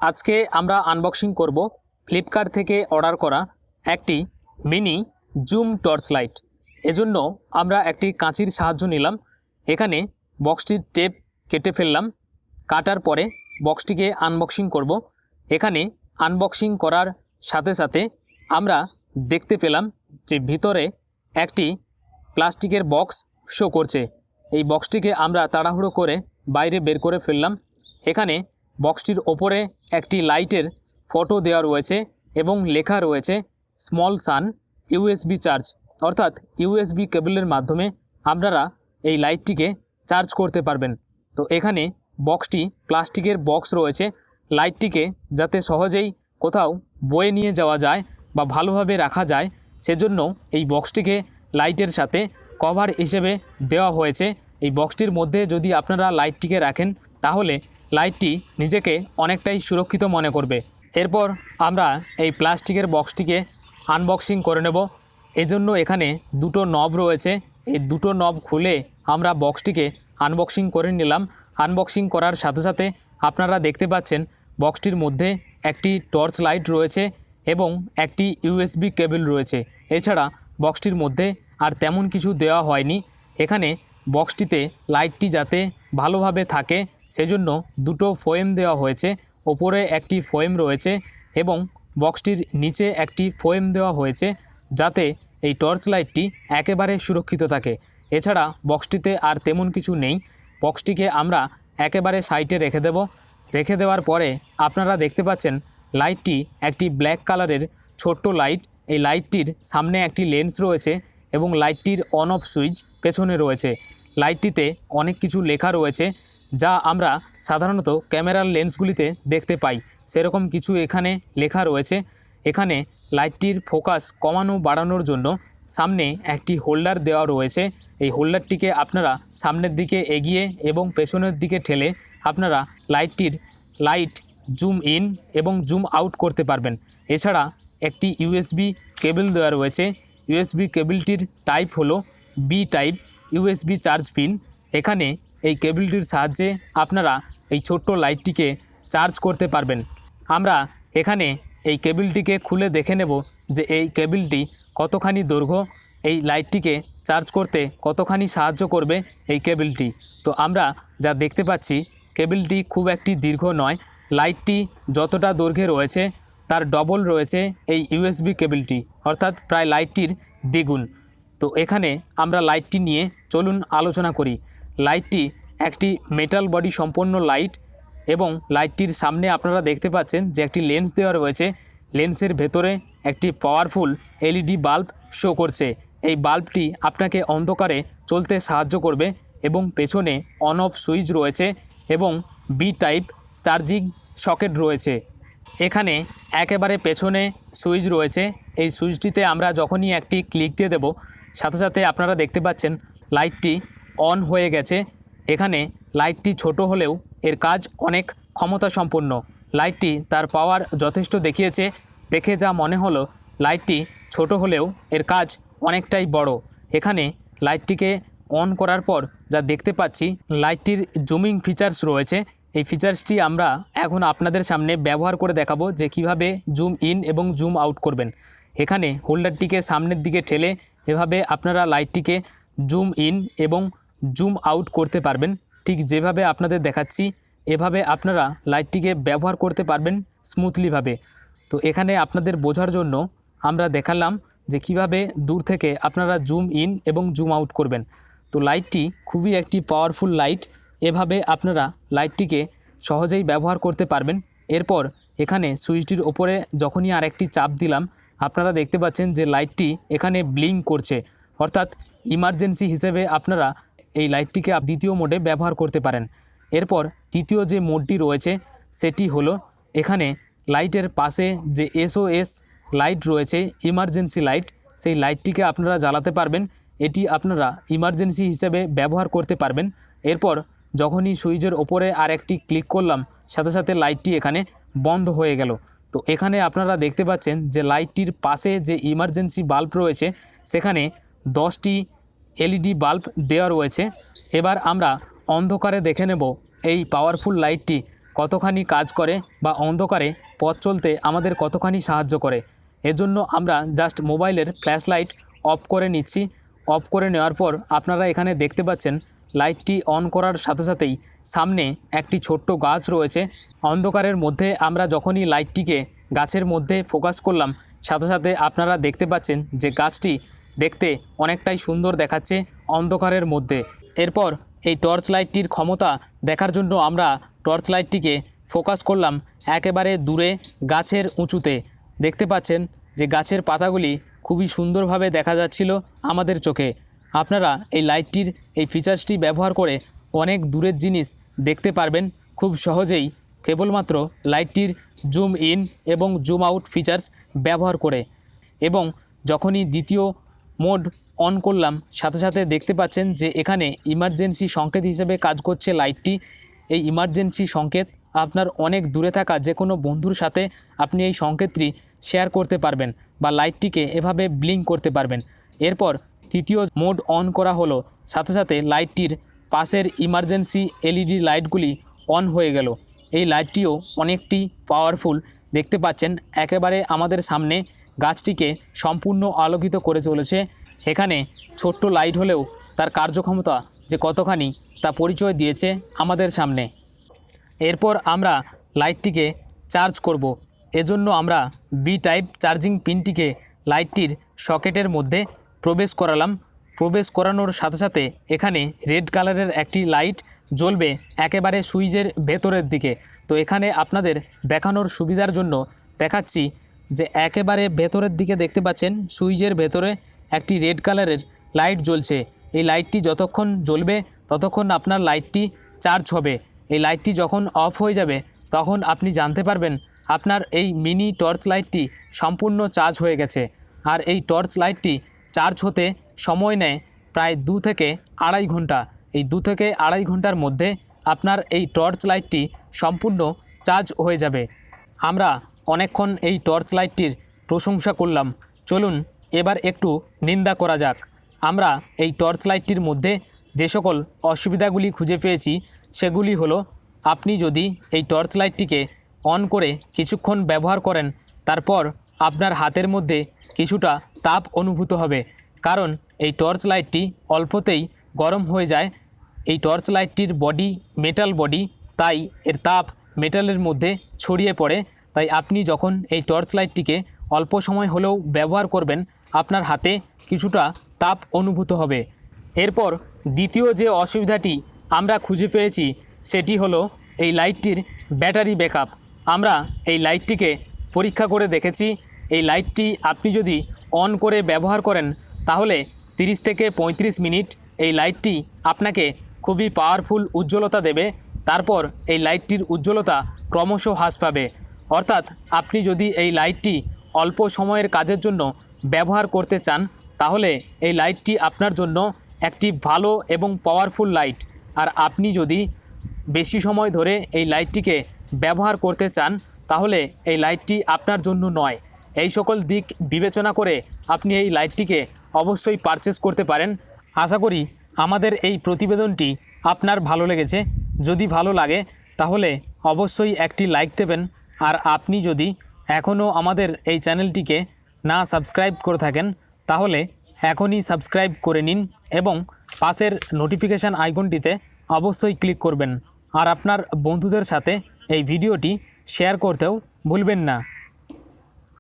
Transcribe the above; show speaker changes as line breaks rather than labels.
আজকে আমরা আনবক্সিং করব ফ্লিপকার্ট থেকে অর্ডার করা একটি মিনি জুম টর্চ লাইট। এজন্য আমরা একটি কাঁচির সাহায্য নিলাম। এখানে বক্সটির টেপ কেটে ফেললাম। কাটার পরে বক্সটিকে আনবক্সিং করব। এখানে আনবক্সিং করার সাথে সাথে আমরা দেখতে পেলাম যে ভিতরে একটি প্লাস্টিকের বক্স শো করছে। এই বক্সটিকে আমরা তাড়াহুড়ো করে বাইরে বের করে ফেললাম। এখানে বক্সটির ওপরে একটি লাইটের ফটো দেওয়া রয়েছে এবং লেখা রয়েছে স্মল সান ইউএসবি চার্জ, অর্থাৎ ইউএসবি কেবলের মাধ্যমে আপনারা এই লাইটটিকে চার্জ করতে পারবেন। তো এখানে বক্সটি প্লাস্টিকের বক্স রয়েছে। লাইটটিকে যাতে সহজেই কোথাও বয়ে নিয়ে যাওয়া যায় বা ভালোভাবে রাখা যায়, সেজন্য এই বক্সটিকে লাইটের সাথে কভার হিসেবে দেওয়া হয়েছে। এই বক্সটির মধ্যে যদি আপনারা লাইটটিকে রাখেন তাহলে লাইটটি নিজেকে অনেকটাই সুরক্ষিত মনে করবে। এরপর আমরা এই প্লাস্টিকের বক্সটিকে আনবক্সিং করে নেব। এজন্য এখানে দুটো নব রয়েছে। এই দুটো নব খুলে আমরা বক্সটিকে আনবক্সিং করে নিলাম। আনবক্সিং করার সাথে সাথে আপনারা দেখতে পাচ্ছেন বক্সটির মধ্যে একটি টর্চ লাইট রয়েছে এবং একটি ইউএসবি কেবল রয়েছে। এছাড়া বক্সটির মধ্যে আর তেমন কিছু দেওয়া হয়নি। এখানে বক্সটিতে লাইটটি যাতে ভালোভাবে থাকে সেজন্য দুটো ফোয়েম দেওয়া হয়েছে। ওপরে একটি ফোয়েম রয়েছে এবং বক্সটির নিচে একটি ফোয়েম দেওয়া হয়েছে যাতে এই টর্চ লাইটটি একেবারে সুরক্ষিত থাকে। এছাড়া বক্সটিতে আর তেমন কিছু নেই। বক্সটিকে আমরা একেবারে সাইডে রেখে দেব। রেখে দেওয়ার পরে আপনারা দেখতে পাচ্ছেন লাইটটি একটি ব্ল্যাক কালারের ছোট্ট লাইট। এই লাইটটির সামনে একটি লেন্স রয়েছে এবং লাইটটির অন অফ সুইচ পেছনে রয়েছে। লাইটটিতে অনেক কিছু লেখা রয়েছে যা আমরা সাধারণত ক্যামেরার লেন্সগুলিতে দেখতে পাই, সেরকম কিছু এখানে লেখা রয়েছে। এখানে লাইটটির ফোকাস কমানো বাড়ানোর জন্য সামনে একটি হোল্ডার দেওয়া রয়েছে। এই হোল্ডারটিকে আপনারা সামনের দিকে এগিয়ে এবং পেছনের দিকে ঠেলে আপনারা লাইট জুম ইন এবং জুম আউট করতে পারবেন। এছাড়া একটি ইউএসবি কেবল দেওয়া রয়েছে। ইউএসবি কেবলটির টাইপ হলো B type USB charge pin. এখানে এই কেবলটির সাহায্যে আপনারা এই ছোট্ট লাইটটিকে চার্জ করতে পারবেন। আমরা এখানে এই কেবলটিকে খুলে দেখে নেব যে এই কেবলটি কতখানি দৈর্ঘ্য, এই লাইটটিকে চার্জ করতে কতখানি সাহায্য করবে এই কেবলটি। তো আমরা যা দেখতে পাচ্ছি কেবলটি খুব একটি দীর্ঘ নয়। লাইটটি যতটা দৈর্ঘ্যে রয়েছে তার ডবল রয়েছে এই ইউএসবি কেবলটি, অর্থাৎ প্রায় লাইটটির দ্বিগুণ। তো এখানে আমরা লাইটটি নিয়ে চলুন আলোচনা করি। লাইটটি একটি মেটাল বডি সম্পন্ন লাইট এবং লাইটটির সামনে আপনারা দেখতে পাচ্ছেন যে একটি লেন্স দেওয়া রয়েছে। লেন্সের ভেতরে একটি পাওয়ারফুল এলইডি বাল্ব শো করছে। এই বাল্বটি আপনাকে অন্ধকারে চলতে সাহায্য করবে এবং পেছনে অন অফ সুইচ রয়েছে এবং বি টাইপ চার্জিং সকেট রয়েছে। এখানে একেবারে পেছনে সুইচ রয়েছে। এই সুইচটিতে আমরা যখনই একটি ক্লিক দিয়ে দেব সাথে সাথে আপনারা দেখতে পাচ্ছেন লাইটটি অন হয়ে গেছে। এখানে লাইটটি ছোট হলেও এর কাজ অনেক ক্ষমতা সম্পন্ন। লাইটটি তার পাওয়ার যথেষ্ট দেখিয়েছে। দেখে যা মনে হলো লাইটটি ছোট হলেও এর কাজ অনেকটাই বড়। এখানে লাইটটিকে অন করার পর যা দেখতে পাচ্ছি লাইটটির জুমিং ফিচার্স রয়েছে। এই ফিচার্সটি আমরা এখন আপনাদের সামনে ব্যবহার করে দেখাবো যে কিভাবে জুম ইন এবং জুম আউট করবেন। এখানে হোল্ডারটিকে সামনের দিকে ঠেলে এভাবে আপনারা লাইটটিকে জুম ইন এবং জুম আউট করতে পারবেন। ঠিক যেভাবে আপনাদের দেখাচ্ছি এভাবে আপনারা লাইটটিকে ব্যবহার করতে পারবেন স্মুথলিভাবে। তো এখানে আপনাদের বোঝার জন্য আমরা দেখালাম যে কিভাবে দূর থেকে আপনারা জুম ইন এবং জুম আউট করবেন। তো লাইটটি খুবই একটি পাওয়ারফুল লাইট। এভাবে আপনারা লাইটটিকে সহজেই ব্যবহার করতে পারবেন। এরপর এখানে সুইচটির ওপরে যখনই আরেকটি চাপ দিলাম আপনারা দেখতে পাচ্ছেন যে লাইটটি এখানে ব্লিঙ্ক করছে, অর্থাৎ ইমার্জেন্সি হিসেবে আপনারা এই লাইটটিকে দ্বিতীয় মোডে ব্যবহার করতে পারেন। এরপর তৃতীয় যে মোডটি রয়েছে সেটি হলো এখানে লাইটের পাশে যে এসওএস লাইট রয়েছে, ইমার্জেন্সি লাইট, সেই লাইটটিকে আপনারা জ্বালাতে পারবেন। এটি আপনারা ইমার্জেন্সি হিসেবে ব্যবহার করতে পারবেন। এরপর যখনই সুইচের ওপরে আর একটি ক্লিক করলাম সাথে সাথে লাইটটি এখানে বন্ধ হয়ে গেল। তো এখানে আপনারা দেখতে পাচ্ছেন যে লাইটটির পাশে যে ইমার্জেন্সি বাল্ব রয়েছে সেখানে 10টি এলইডি বাল্ব দেওয়া রয়েছে। এবার আমরা অন্ধকারে দেখে নেব এই পাওয়ারফুল লাইটটি কতখানি কাজ করে বা অন্ধকারে পথ চলতে আমাদের কতখানি সাহায্য করে। এজন্য আমরা জাস্ট মোবাইলের ফ্ল্যাশ লাইট অফ করে নিচ্ছি। অফ করে নেওয়ার পর আপনারা এখানে দেখতে পাচ্ছেন লাইটটি অন করার সাথে সাথেই সামনে একটি ছোট্ট গাছ রয়েছে। অন্ধকারের মধ্যে আমরা যখনই লাইটটিকে গাছের মধ্যে ফোকাস করলাম, সাথে সাথে আপনারা দেখতে পাচ্ছেন যে গাছটি দেখতে অনেকটাই সুন্দর দেখাচ্ছে অন্ধকারের মধ্যে। এরপর এই টর্চ লাইটটির ক্ষমতা দেখার জন্য আমরা টর্চ লাইটটিকে ফোকাস করলাম একেবারে দূরে গাছের উঁচুতে। দেখতে পাচ্ছেন যে গাছের পাতাগুলি খুবই সুন্দরভাবে দেখা যাচ্ছিল আমাদের চোখে। আপনারা এই লাইটটির এই ফিচার্সটি ব্যবহার করে অনেক দূরের জিনিস দেখতে পারবেন খুব সহজেই, কেবলমাত্র লাইটটির জুম ইন এবং জুম আউট ফিচার্স ব্যবহার করে। এবং যখনই দ্বিতীয় মোড অন করলাম, সাথে সাথে দেখতে পাচ্ছেন যে এখানে ইমার্জেন্সি সংকেত হিসেবে কাজ করছে লাইটটি। এই ইমার্জেন্সি সংকেত আপনার অনেক দূরে থাকা যে কোনো বন্ধুর সাথে আপনি এই সংকেতটি শেয়ার করতে পারবেন বা লাইটটিকে এভাবে ব্লিঙ্ক করতে পারবেন। এরপর তৃতীয় মোড অন করা হলো, সাথে সাথে লাইটটির পাশের ইমার্জেন্সি এলইডি লাইটগুলি অন হয়ে গেল। এই লাইটটিও অনেকটি পাওয়ারফুল। দেখতে পাচ্ছেন একেবারে আমাদের সামনে গাছটিকে সম্পূর্ণ আলোকিত করে চলেছে। এখানে ছোট্ট লাইট হলেও তার কার্যক্ষমতা যে কতখানি তা পরিচয় দিয়েছে আমাদের সামনে। এরপর আমরা লাইটটিকে চার্জ করব। এজন্য আমরা বি টাইপ চার্জিং পিনটিকে লাইটটির সকেটের মধ্যে প্রবেশ করালাম। প্রবেশ করানোর সাথে সাথে এখানে রেড কালারের একটি লাইট জ্বলবে একেবারে সুইচের ভেতরের দিকে। তো এখানে আপনাদের দেখানোর সুবিধার জন্য দেখাচ্ছি যে একেবারে ভেতরের দিকে দেখতে পাচ্ছেন সুইচের ভেতরে একটি রেড কালারের লাইট জ্বলছে। এই লাইটটি যতক্ষণ জ্বলবে ততক্ষণ আপনার লাইটটি চার্জ হবে। এই লাইটটি যখন অফ হয়ে যাবে তখন আপনি জানতে পারবেন আপনার এই মিনি টর্চ লাইটটি সম্পূর্ণ চার্জ হয়ে গেছে। আর এই টর্চ লাইটটি চার্জ হতে সময় নেয় প্রায় 2 থেকে আড়াই ঘন্টা। এই 2 থেকে আড়াই ঘন্টার মধ্যে আপনার এই টর্চ লাইটটি সম্পূর্ণ চার্জ হয়ে যাবে। আমরা অনেকক্ষণ এই টর্চ লাইটটির প্রশংসা করলাম, চলুন এবার একটু নিন্দা করা যাক। আমরা এই টর্চ লাইটটির মধ্যে যে সকল অসুবিধাগুলি খুঁজে পেয়েছি সেগুলি হলো, আপনি যদি এই টর্চ লাইটটিকে অন করে কিছুক্ষণ ব্যবহার করেন, তারপর আপনার হাতের মধ্যে কিছুটা তাপ অনুভূত হবে, কারণ এই টর্চ লাইটটি অল্পতেই গরম হয়ে যায়। এই টর্চ লাইটটির বডি মেটাল বডি, তাই এর তাপ মেটালের মধ্যে ছড়িয়ে পড়ে। তাই আপনি যখন এই টর্চ লাইটটিকে অল্প সময় হলেও ব্যবহার করবেন, আপনার হাতে কিছুটা তাপ অনুভূত হবে। এরপর দ্বিতীয় যে অসুবিধাটি আমরা খুঁজে পেয়েছি সেটি হলো এই লাইটটির ব্যাটারি ব্যাকআপ। আমরা এই লাইটটিকে পরীক্ষা করে দেখেছি। এই লাইটটি আপনি যদি অন করে ব্যবহার করেন তাহলে 30 থেকে 35 মিনিট এই লাইটটি আপনাকে খুবই পাওয়ারফুল উজ্জ্বলতা দেবে। তারপর এই লাইটটির উজ্জ্বলতা ক্রমশ হ্রাস পাবে। অর্থাৎ আপনি যদি এই লাইটটি অল্প সময়ের কাজের জন্য ব্যবহার করতে চান তাহলে এই লাইটটি আপনার জন্য একটি ভালো এবং পাওয়ারফুল লাইট। আর আপনি যদি বেশি সময় ধরে এই লাইটটিকে ব্যবহার করতে চান তাহলে এই লাইটটি আপনার জন্য নয়। এই সকল দিক বিবেচনা করে আপনি এই লাইটটিকে অবশ্যই পারচেস করতে পারেন। আশা করি আমাদের এই প্রতিবেদনটি আপনার ভালো লেগেছে। যদি ভালো লাগে তাহলে অবশ্যই একটি লাইক দেবেন। আর আপনি যদি এখনও আমাদের এই চ্যানেলটিকে না সাবস্ক্রাইব করে থাকেন তাহলে এখনই সাবস্ক্রাইব করে নিন এবং পাশের নোটিফিকেশান আইকনটিতে অবশ্যই ক্লিক করবেন। আর আপনার বন্ধুদের সাথে এই ভিডিওটি শেয়ার করতেও ভুলবেন না।